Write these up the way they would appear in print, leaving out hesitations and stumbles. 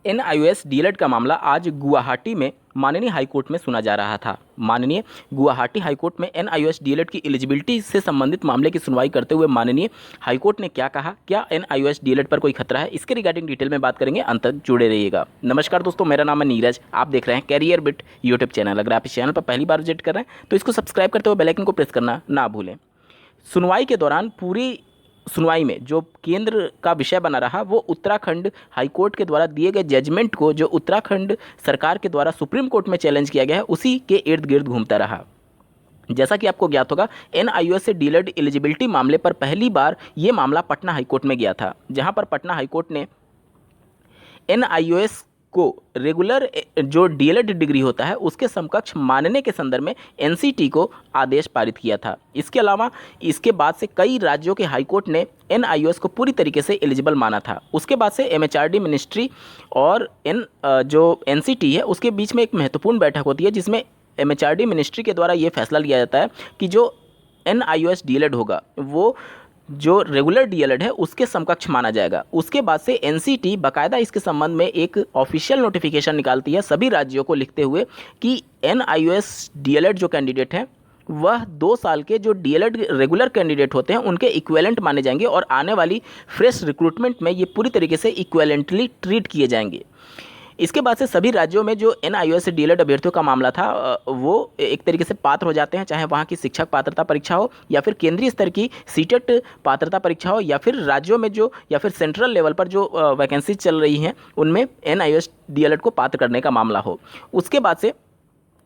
NIOS DElEd का मामला आज गुवाहाटी में माननीय हाईकोर्ट में सुना जा रहा था। माननीय गुवाहाटी हाईकोर्ट में एनआईओएस डीएलएड की एलिजिबिलिटी से संबंधित मामले की सुनवाई करते हुए माननीय हाईकोर्ट ने क्या कहा, क्या एनआईओएस डीएलएड पर कोई खतरा है, इसके रिगार्डिंग डिटेल में बात करेंगे। अंत तक जुड़े रहिएगा। नमस्कार दोस्तों, मेरा नाम है नीरज, आप देख रहे हैं कैरियर बिट यूट्यूब चैनल। अगर आप इस चैनल पर पहली बार विजिट कर रहे हैं तो इसको सब्सक्राइब करते हुए बेल आइकन को प्रेस करना ना भूलें। सुनवाई के दौरान पूरी सुनवाई में जो केंद्र का विषय बना रहा वो उत्तराखंड हाईकोर्ट के द्वारा दिए गए जजमेंट को जो उत्तराखंड सरकार के द्वारा सुप्रीम कोर्ट में चैलेंज किया गया है उसी के इर्द गिर्द घूमता रहा। जैसा कि आपको ज्ञात होगा, एनआईओएस से डीएलएड एलिजिबिलिटी मामले पर पहली बार ये मामला पटना हाईकोर्ट में गया था, जहां पर पटना हाईकोर्ट ने एनआईओएस को रेगुलर जो डीएलएड डिग्री होता है उसके समकक्ष मानने के संदर्भ में एनसीटी को आदेश पारित किया था। इसके अलावा इसके बाद से कई राज्यों के हाईकोर्ट ने एनआईओएस को पूरी तरीके से एलिजिबल माना था। उसके बाद से एमएचआरडी मिनिस्ट्री और जो एनसीटी है उसके बीच में एक महत्वपूर्ण बैठक होती है, जिसमें एमएचआरडी मिनिस्ट्री के द्वारा ये फैसला लिया जाता है कि जो एनआईओएस डीएलएड होगा वो जो रेगुलर डीएलएड है उसके समकक्ष माना जाएगा। उसके बाद से एनसीटी बाकायदा इसके संबंध में एक ऑफिशियल नोटिफिकेशन निकालती है सभी राज्यों को लिखते हुए कि एनआईओएस डीएलएड जो कैंडिडेट हैं वह 2 साल के जो डीएलएड रेगुलर कैंडिडेट होते हैं उनके इक्विवेलेंट माने जाएंगे और आने वाली फ्रेश रिक्रूटमेंट में ये पूरी तरीके से इक्विवेलेंटली ट्रीट किए जाएंगे। इसके बाद से सभी राज्यों में जो एनआईओएस से डीएलएड अभ्यर्थियों का मामला था वो एक तरीके से पात्र हो जाते हैं, चाहे वहाँ की शिक्षक पात्रता परीक्षा हो या फिर केंद्रीय स्तर की सीटेट पात्रता परीक्षा हो या फिर राज्यों में जो या फिर सेंट्रल लेवल पर जो वैकेंसी चल रही हैं उनमें एनआईओएस डीएलएड को पात्र करने का मामला हो। उसके बाद से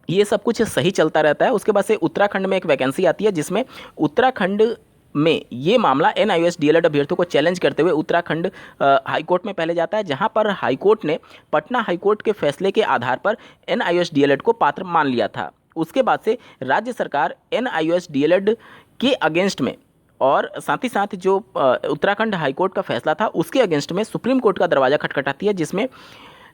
ये सब कुछ सही चलता रहता है। उसके बाद से उत्तराखंड में एक वैकेंसी आती है जिसमें उत्तराखंड में ये मामला एनआईओएस डीएलएड अभ्यर्थियों को चैलेंज करते हुए उत्तराखंड हाईकोर्ट में पहले जाता है, जहां पर हाईकोर्ट ने पटना हाईकोर्ट के फैसले के आधार पर एनआईओएस डीएलएड को पात्र मान लिया था। उसके बाद से राज्य सरकार एनआईओएस डीएलएड के अगेंस्ट में और साथ ही साथ जो उत्तराखंड हाईकोर्ट का फैसला था उसके अगेंस्ट में सुप्रीम कोर्ट का दरवाज़ा खटखटाती है, जिसमें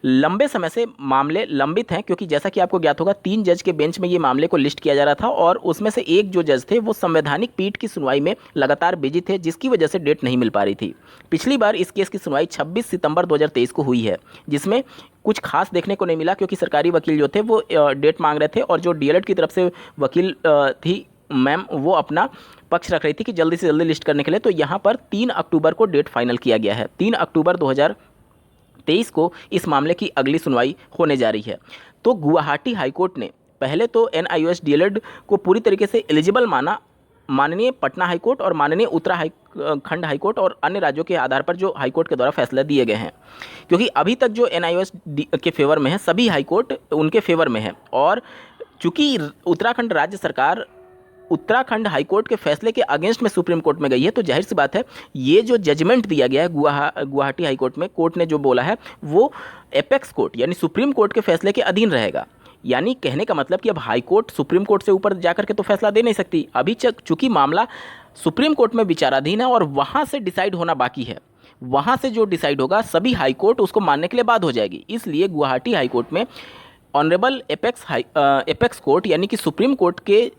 लंबे समय से मामले लंबित हैं, क्योंकि जैसा कि आपको ज्ञात होगा 3 जज के बेंच में ये मामले को लिस्ट किया जा रहा था और उसमें से एक जो जज थे वो संवैधानिक पीठ की सुनवाई में लगातार बिजी थे, जिसकी वजह से डेट नहीं मिल पा रही थी। पिछली बार इस केस की सुनवाई 26 सितंबर 2023 को हुई है, जिसमें कुछ खास देखने को नहीं मिला, क्योंकि सरकारी वकील जो थे वो डेट मांग रहे थे और जो डीएलएड की तरफ से वकील थी मैम वो अपना पक्ष रख रही थी कि जल्दी से जल्दी लिस्ट करने के लिए। तो यहाँ पर 3 अक्टूबर को डेट फाइनल किया गया है। 3 अक्टूबर 2023 को इस मामले की अगली सुनवाई होने जा रही है। तो गुवाहाटी हाईकोर्ट ने पहले तो एनआईओएस डीएलएड को पूरी तरीके से एलिजिबल माना, माननीय पटना हाईकोर्ट और माननीय उत्तराखंड हाईकोर्ट और अन्य राज्यों के आधार पर जो हाईकोर्ट के द्वारा फैसला दिए गए हैं, क्योंकि अभी तक जो एनआईओएस के फेवर में है सभी हाईकोर्ट उनके फेवर में है। और चूंकि उत्तराखंड राज्य सरकार उत्तराखंड हाईकोर्ट के फैसले के अगेंस्ट में सुप्रीम कोर्ट में गई है, तो जाहिर सी बात है ये जो जजमेंट दिया गया है गुवाहाटी हाईकोर्ट में, कोर्ट ने जो बोला है वो एपेक्स कोर्ट यानी सुप्रीम कोर्ट के फैसले के अधीन रहेगा। यानी कहने का मतलब कि अब हाई कोर्ट सुप्रीम कोर्ट से ऊपर जाकर के तो फैसला दे नहीं सकती। अभी चूंकि मामला सुप्रीम कोर्ट में विचाराधीन है और वहाँ से डिसाइड होना बाकी है, वहाँ से जो डिसाइड होगा सभी हाई कोर्ट उसको मानने के लिए बात हो जाएगी। इसलिए गुवाहाटी हाई कोर्ट में ऑनरेबल एपेक्स कोर्ट यानी कि सुप्रीम कोर्ट के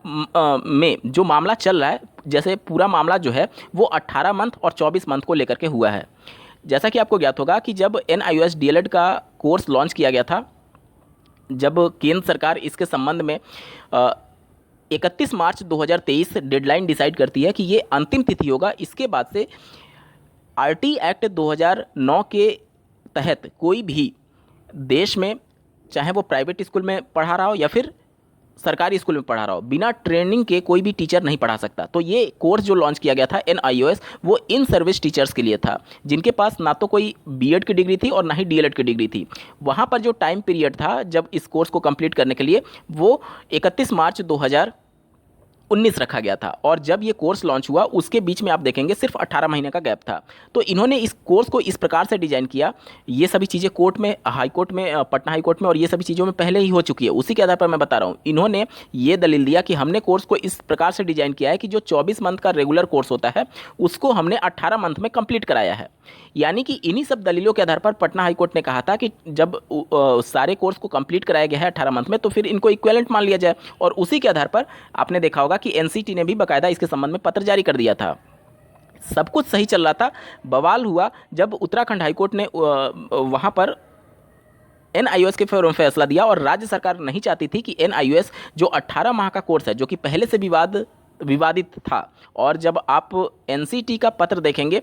में जो मामला चल रहा है, जैसे पूरा मामला जो है वो 18 मंथ और 24 मंथ को लेकर के हुआ है। जैसा कि आपको ज्ञात होगा कि जब एनआईओएस डीएलएड का कोर्स लॉन्च किया गया था, जब केंद्र सरकार इसके संबंध में 31 मार्च 2023 डेडलाइन डिसाइड करती है कि ये अंतिम तिथि होगा। इसके बाद से आरटी एक्ट 2009 के तहत कोई भी देश में, चाहे वो प्राइवेट स्कूल में पढ़ा रहा हो या फिर सरकारी स्कूल में पढ़ा रहा हो, बिना ट्रेनिंग के कोई भी टीचर नहीं पढ़ा सकता। तो ये कोर्स जो लॉन्च किया गया था एनआईओएस, वो इन सर्विस टीचर्स के लिए था जिनके पास ना तो कोई बीएड की डिग्री थी और ना ही डीएलएड की डिग्री थी। वहाँ पर जो टाइम पीरियड था जब इस कोर्स को कंप्लीट करने के लिए वो 31 मार्च 2019 रखा गया था, और जब ये कोर्स लॉन्च हुआ उसके बीच में आप देखेंगे सिर्फ 18 महीने का गैप था। तो इन्होंने इस कोर्स को इस प्रकार से डिजाइन किया, ये सभी चीज़ें कोर्ट में, हाई कोर्ट में, पटना हाई कोर्ट में और ये सभी चीज़ों में पहले ही हो चुकी है, उसी के आधार पर मैं बता रहा हूँ। इन्होंने ये दलील दिया कि हमने कोर्स को इस प्रकार से डिजाइन किया है कि जो 24 मंथ का रेगुलर कोर्स होता है उसको हमने 18 मंथ में कंप्लीट कराया है। यानी कि इन्हीं सब दलीलों के आधार पर पटना हाई कोर्ट ने कहा था कि जब सारे कोर्स को कंप्लीट कराया गया है 18 मंथ में, तो फिर इनको इक्विवेलेंट मान लिया जाए। और उसी के आधार पर आपने देखा होगा कि एनसीटी ने भी बाकायदा इसके संबंध में पत्र जारी कर दिया था। सब कुछ सही चल रहा था। बवाल हुआ जब उत्तराखंड हाईकोर्ट ने वहाँ पर एनआईओएस के फेवर में फैसला दिया, और राज्य सरकार नहीं चाहती थी कि एनआईओएस जो 18 माह का कोर्स है, जो कि पहले से विवादित था, और जब आप एनसीटी का पत्र देखेंगे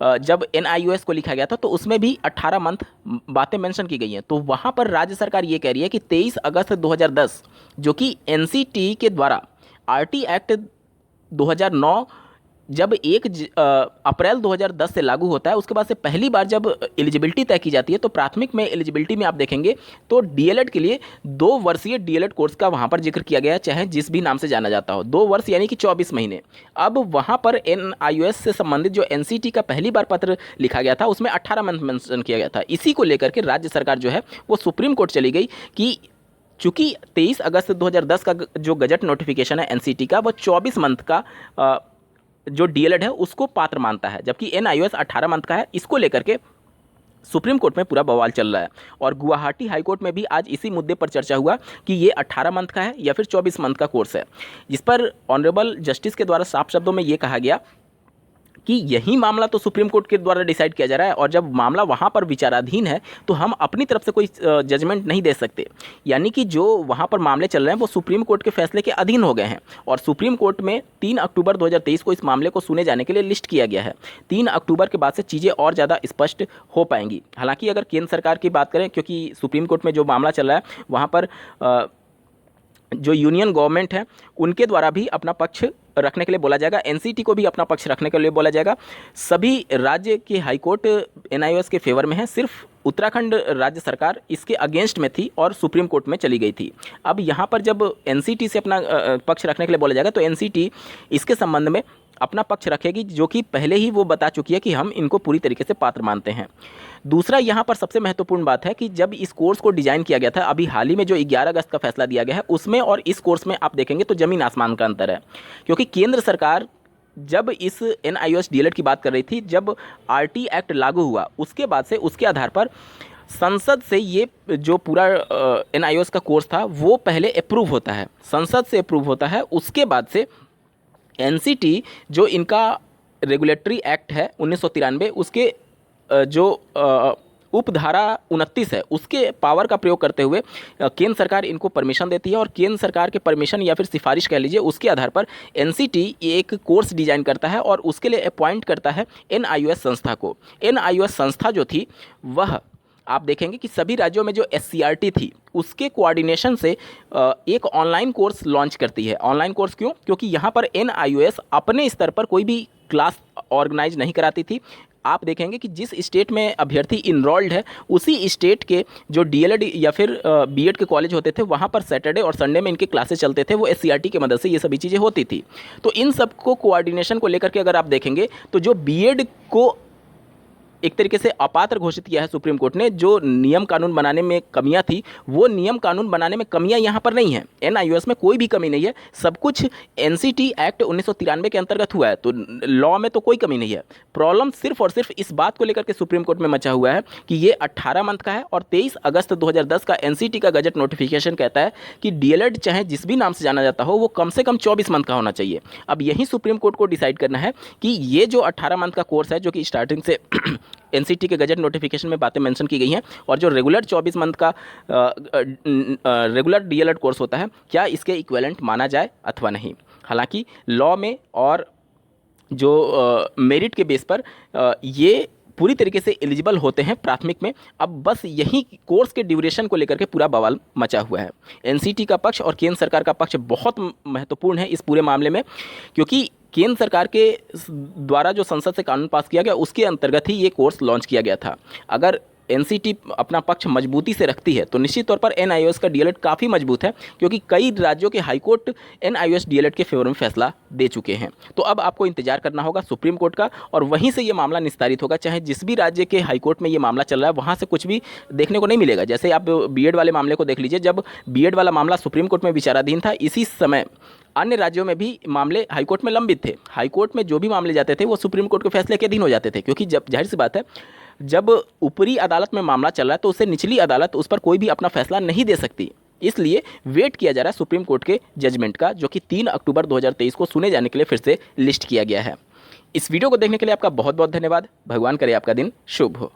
जब एनआईओएस को लिखा गया था तो उसमें भी 18 मंथ बातें मेंशन की गई हैं। तो वहाँ पर राज्य सरकार ये कह रही है कि 23 अगस्त 2010 जो कि एनसीटी के द्वारा आरटी एक्ट 2009 जब 1 अप्रैल 2010 से लागू होता है, उसके बाद से पहली बार जब एलिजिबिलिटी तय की जाती है, तो प्राथमिक में एलिजिबिलिटी में आप देखेंगे तो डीएलएड के लिए 2 वर्षीय डीएलएड कोर्स का वहाँ पर जिक्र किया गया है, चाहे जिस भी नाम से जाना जाता हो। 2 वर्ष यानी कि 24 महीने। अब वहाँ पर एनआईओएस से संबंधित जो एनसीटी का पहली बार पत्र लिखा गया था उसमें 18 मंथ मेंशन किया गया था। इसी को लेकर के राज्य सरकार जो है वो सुप्रीम कोर्ट चली गई कि चूंकि 23 अगस्त 2010 का जो गजट नोटिफिकेशन है एनसीटी का, वो 24 मंथ का जो डीएलएड है उसको पात्र मानता है, जबकि एनआईओएस 18 मंथ का है। इसको लेकर के सुप्रीम कोर्ट में पूरा बवाल चल रहा है, और गुवाहाटी हाईकोर्ट में भी आज इसी मुद्दे पर चर्चा हुआ कि ये 18 मंथ का है या फिर 24 मंथ का कोर्स है, जिस पर ऑनरेबल जस्टिस के द्वारा साफ शब्दों में ये कहा गया कि यही मामला तो सुप्रीम कोर्ट के द्वारा डिसाइड किया जा रहा है, और जब मामला वहाँ पर विचाराधीन है तो हम अपनी तरफ से कोई जजमेंट नहीं दे सकते। यानी कि जो वहाँ पर मामले चल रहे हैं वो सुप्रीम कोर्ट के फैसले के अधीन हो गए हैं, और सुप्रीम कोर्ट में 3 अक्टूबर 2023 को इस मामले को सुने जाने के लिए लिस्ट किया गया है। 3 अक्टूबर के बाद से चीज़ें और ज़्यादा स्पष्ट हो पाएंगी। हालांकि अगर केंद्र सरकार की बात करें, क्योंकि सुप्रीम कोर्ट में जो मामला चल रहा है वहाँ पर जो यूनियन गवर्नमेंट है उनके द्वारा भी अपना पक्ष रखने के लिए बोला जाएगा, एनसीटी को भी अपना पक्ष रखने के लिए बोला जाएगा। सभी राज्य के हाईकोर्ट एनआईओएस के फेवर में है, सिर्फ उत्तराखंड राज्य सरकार इसके अगेंस्ट में थी और सुप्रीम कोर्ट में चली गई थी। अब यहाँ पर जब एनसीटी से अपना पक्ष रखने के लिए बोला जाएगा तो एनसीटी इसके संबंध में अपना पक्ष रखेगी, जो कि पहले ही वो बता चुकी है कि हम इनको पूरी तरीके से पात्र मानते हैं। दूसरा यहाँ पर सबसे महत्वपूर्ण बात है कि जब इस कोर्स को डिज़ाइन किया गया था, अभी हाल ही में जो 11 अगस्त का फैसला दिया गया है उसमें और इस कोर्स में आप देखेंगे तो ज़मीन आसमान का अंतर है। क्योंकि केंद्र सरकार जब इस एनआईओएस डीएलएड की बात कर रही थी, जब आरटी एक्ट लागू हुआ उसके बाद से उसके आधार पर संसद से ये जो पूरा एनआईओएस का कोर्स था वो पहले अप्रूव होता है, संसद से अप्रूव होता है। उसके बाद से एनसीटी जो इनका रेगुलेटरी एक्ट है 1993, उसके जो उपधारा 29 है उसके पावर का प्रयोग करते हुए केंद्र सरकार इनको परमिशन देती है, और केंद्र सरकार के परमिशन या फिर सिफारिश कह लीजिए, उसके आधार पर एनसीटी एक कोर्स डिजाइन करता है और उसके लिए अपॉइंट करता है एनआईओएस संस्था को। एनआईओएस संस्था जो थी वह आप देखेंगे कि सभी राज्यों में जो एससीईआरटी थी उसके कोऑर्डिनेशन से एक ऑनलाइन कोर्स लॉन्च करती है। ऑनलाइन कोर्स क्यों? क्योंकि यहाँ पर एनआईओएस अपने स्तर पर कोई भी क्लास ऑर्गेनाइज नहीं कराती थी। आप देखेंगे कि जिस स्टेट में अभ्यर्थी इनरोल्ड है उसी स्टेट के जो डीएलएड या फिर बीएड के कॉलेज होते थे वहाँ पर सैटरडे और संडे में इनके क्लासेस चलते थे, वो एससीईआरटी की मदद से ये सभी चीज़ें होती थी। तो इन सब को कोऑर्डिनेशन को लेकर के अगर आप देखेंगे तो जो बीएड को एक तरीके से अपात्र घोषित किया है सुप्रीम कोर्ट ने, जो नियम कानून बनाने में कमियां थी वो नियम कानून बनाने में कमियां यहाँ पर नहीं है। एनआईओएस में कोई भी कमी नहीं है, सब कुछ एनसीटी एक्ट 1993 के अंतर्गत हुआ है, तो लॉ में तो कोई कमी नहीं है। प्रॉब्लम सिर्फ और सिर्फ इस बात को लेकर के सुप्रीम कोर्ट में मचा हुआ है कि ये 18 मंथ का है, और 23 अगस्त 2010 का एनसीटी का गजट नोटिफिकेशन कहता है कि डीएलएड चाहे जिस भी नाम से जाना जाता हो वो कम से कम 24 मंथ का होना चाहिए। अब यही सुप्रीम कोर्ट को डिसाइड करना है कि ये जो 18 मंथ का कोर्स है, जो कि स्टार्टिंग से एनसीटी के गजट नोटिफिकेशन में बातें मेंशन की गई हैं, और जो रेगुलर 24 मंथ का रेगुलर डीएलएड कोर्स होता है, क्या इसके इक्विवेलेंट माना जाए अथवा नहीं। हालांकि लॉ में और जो मेरिट के बेस पर ये पूरी तरीके से एलिजिबल होते हैं प्राथमिक में। अब बस यही कोर्स के ड्यूरेशन को लेकर के पूरा बवाल मचा हुआ है। एनसीटी का पक्ष और केंद्र सरकार का पक्ष बहुत महत्वपूर्ण है इस पूरे मामले में, क्योंकि केंद्र सरकार के द्वारा जो संसद से कानून पास किया गया उसके अंतर्गत ही ये कोर्स लॉन्च किया गया था। अगर एनसीटी अपना पक्ष मजबूती से रखती है तो निश्चित तौर पर एनआईओएस का डीएलएड काफ़ी मजबूत है, क्योंकि कई राज्यों के हाईकोर्ट एनआईओएस डीएलएड के फेवर में फैसला दे चुके हैं। तो अब आपको इंतजार करना होगा सुप्रीम कोर्ट का, और वहीं से ये मामला निस्तारित होगा। चाहे जिस भी राज्य के हाईकोर्ट में ये मामला चल रहा है वहाँ से कुछ भी देखने को नहीं मिलेगा। जैसे आप बीएड वाले मामले को देख लीजिए, जब बीएड वाला मामला सुप्रीम कोर्ट में विचाराधीन था, इसी समय अन्य राज्यों में भी मामले हाईकोर्ट में लंबित थे। हाईकोर्ट में जो भी मामले जाते थे वो सुप्रीम कोर्ट के फैसले के अधीन हो जाते थे, क्योंकि जब जाहिर सी बात है जब ऊपरी अदालत में मामला चल रहा है तो उससे निचली अदालत उस पर कोई भी अपना फैसला नहीं दे सकती। इसलिए वेट किया जा रहा है सुप्रीम कोर्ट के जजमेंट का, जो कि 3 अक्टूबर 2023 को सुने जाने के लिए फिर से लिस्ट किया गया है। इस वीडियो को देखने के लिए आपका बहुत बहुत धन्यवाद। भगवान करे आपका दिन शुभ हो।